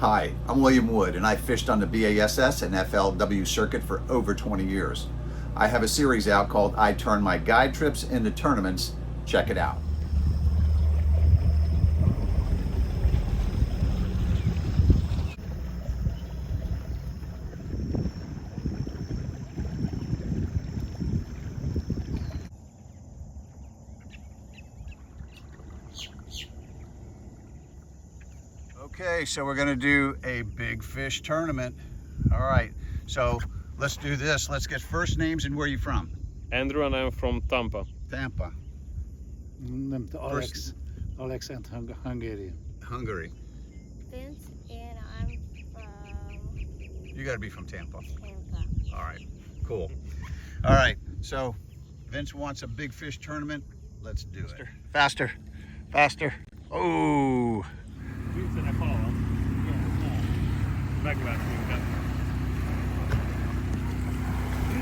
Hi, I'm William Wood, and I fished on the BASS and FLW circuit for over 20 years. I have a series out called I Turn My Guide Trips into Tournaments. Check it out. Okay, so we're going to do a big fish tournament. All right, so let's do this. Let's get first names and where are you from? Andrew and I'm from Tampa. Tampa. Alex. Alex and Hungarian. Hungary. Vince, and I'm from You got to be from Tampa. Tampa. All right, cool. All right, so Vince wants a big fish tournament. Let's do it. Faster, faster. Oh. Vince and Paul.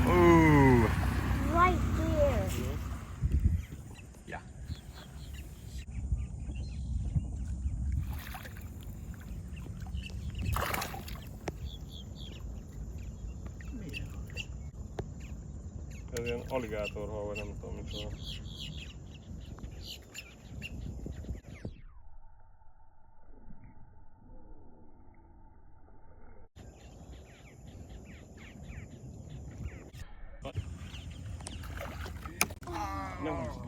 Ooh. Right there. Yeah. Ez ilyen aligátorhal, vagy nem tudom micsoda.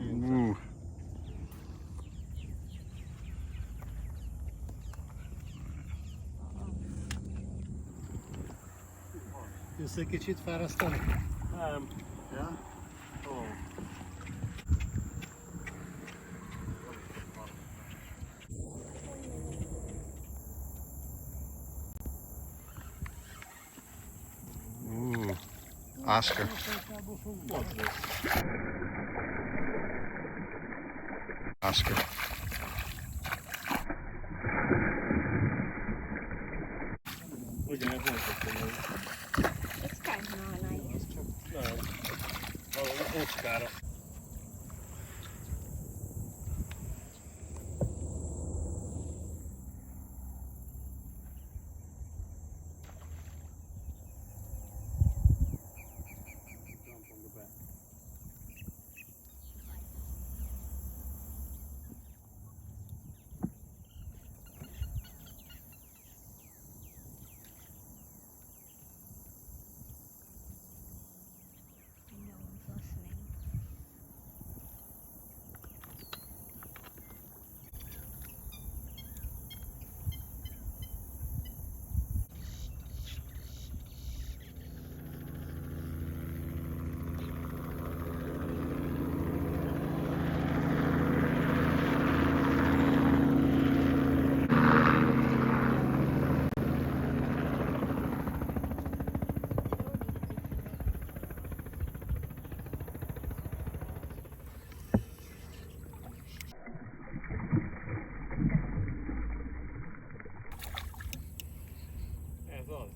Ooh. Jössz egy kicsit fárasztani? Nem. Ja? Ó. Ooh. Oscar. Oscar. Igen, ez nem tudom. It's kind of not nice. Nem. Valami ocskára. No one's listening. Ez az.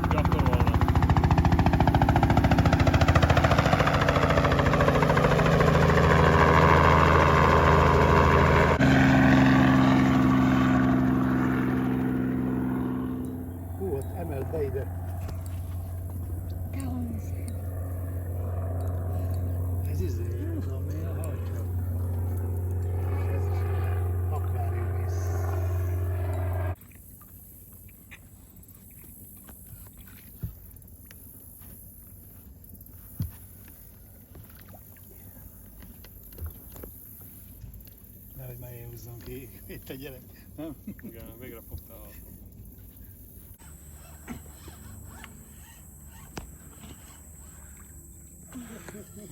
Gyakorolnak. Hú, ott emeld be ide. Ez nem tudom miért hajtja. Ez akváriumvíz. Nehogy már én húzzon ki, itt a gyerek, nem? Igen, végre fogtál a...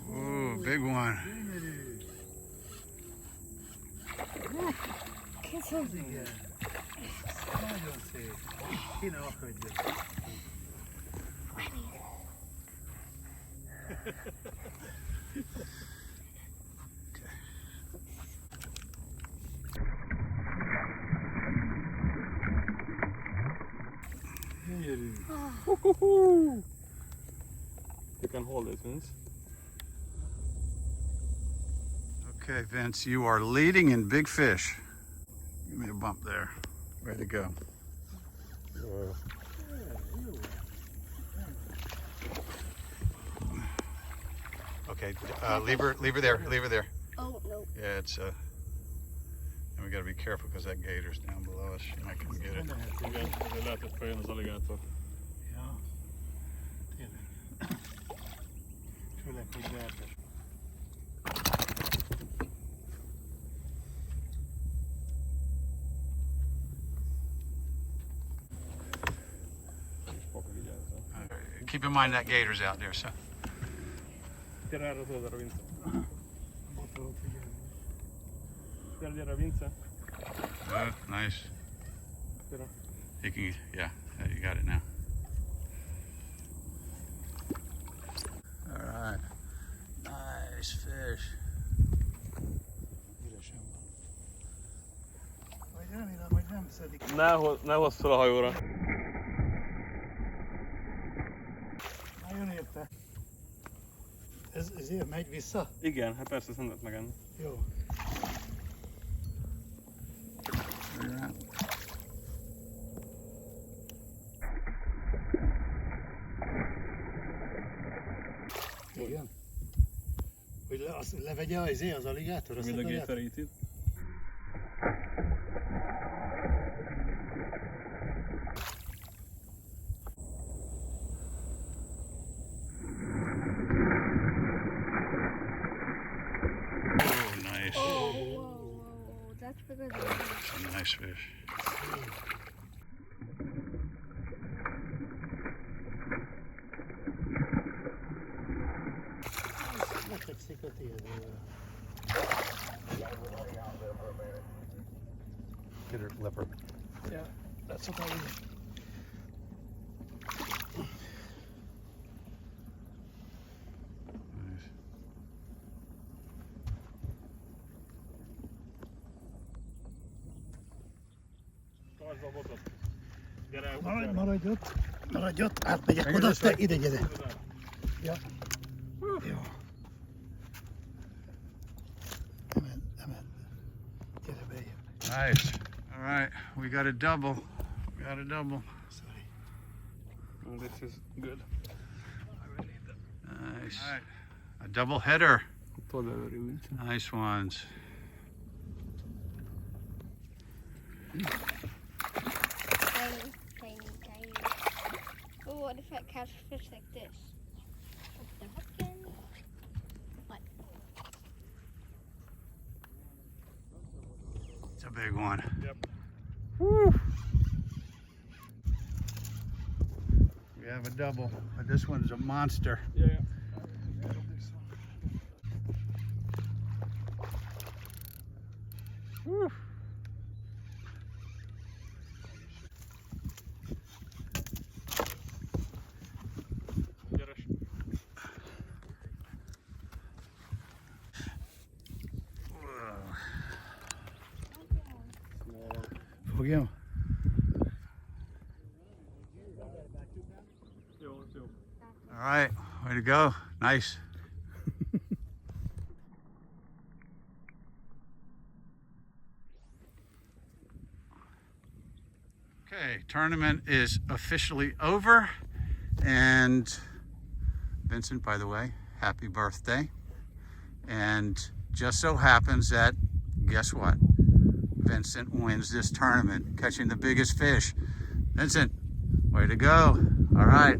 Ooh, big one. Igen. Nagyon szép. Ki ne akadja. Woho! You can hold it, Vince. Okay, Vince, you are leading in big fish. Give me a bump there. Way to go. Okay, leave her there. Leave her there. Oh, no. Yeah, it's and we got to be careful because that gator's down below us. She might come get it. Igen, ez lehetett feljön az alligátor. Ja, tényleg. Főleg, hogy vertes. Keep in mind that gator's out there, so. Gyere erre az oldalra, Vince. Botorok figyelni. Gyere, Vince. Nice. Gyere. You can, yeah, you got it now. All right. Nice fish. Üresen van. Vagy remélem, hogy nem szedik. Ne hozz fel a hajóra. Na, jön érte. Ezért megy vissza? Igen, hát persze, ezt nem lehet megenni. Jó. Igen. Hogy azt levegye az alligátor? Azt With the akarják? gator eat it. Oh, nice. Whoa. That's bigger than me. That's a nice fish. Letekszik a térdővel. Get her lipper. Yeah, that's what I mean. Nice. Tartsd a botot. Gyere, Maradj ott, átmegyek oda, te ide gyere. Ja. Jó. Nem. Gyere bejön. Nice. All right, we got a double. Sorry. Oh, this is good. Nice. All right. A double header. Totally, Vince. Nice ones. Tiny. Oh, what if I catch fish like this? With the hook in? What? It's a big one. Yep. Woo. We have a double, but this one's a monster. Yeah. Woo. Gyere. Fogjam? Jó. All right, way to go. Nice. Okay, tournament is officially over. And Vincent, by the way, happy birthday. And just so happens that, guess what? Vincent wins this tournament, catching the biggest fish. Vincent, way to go. All right,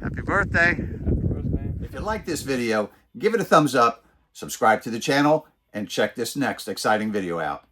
happy birthday. If you like this video, give it a thumbs up, subscribe to the channel, and check this next exciting video out.